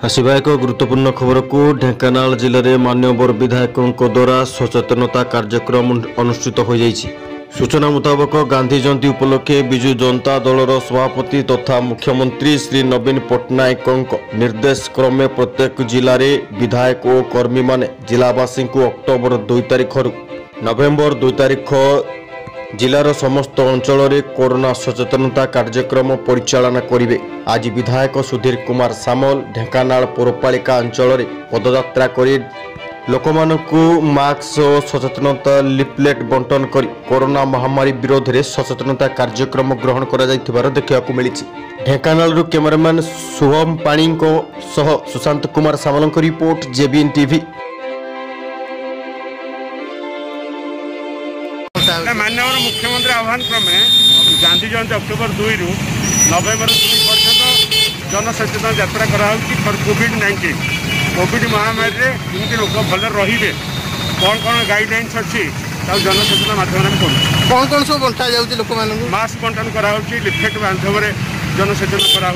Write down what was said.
आसवा एक गुरुत्वपूर्ण खबर को ढेंकानाल जिले में मान्यवर विधायकों द्वारा सचेतनता कार्यक्रम अनुष्ठित हो जाइछि। सूचना मुताबक गांधी जयंती उपलक्षे विजु जनता दलर सभापति तथा मुख्यमंत्री श्री नवीन पट्टनायक निर्देश क्रमे प्रत्येक जिले में विधायक और कर्मी माने जिलावासी को अक्टोबर 2 तारिख नवेम्बर 2 तारिख जिलार समस्त अंचल में कोरोना सचेतनता कार्यक्रम परिचालना करेंगे। आज विधायक सुधीर कुमार सामल ढेंकानाल पौरपालिका अंचल में पदयात्रा कर लोकमानंकु मास्क और सचेतनता लिफलेट बंटन कर कोरोना महामारी विरोध में सचेतनता कार्यक्रम ग्रहण कर देखा मिली। ढेंकानाल कैमरामैन शुभम पाणी सह सुशांत कुमार सामल रिपोर्ट जेबीएन टीवी। माननीय मुख्यमंत्री आह्वान क्रमे गांधी जयंती अक्टोबर 2 रु नवेम्बर 2 पर्यटन जनसचेतन यात्रा कर कोविड-19 कोविड महामारी रे किमती लोक भल रे कौन कौन गाइडलाइंस अच्छी जनसचेतन माध्यम कौन कौन सब बंटा जाउची लोक मानन मास्क बंटन करा लिफलेट माध्यम जनसचेतन करा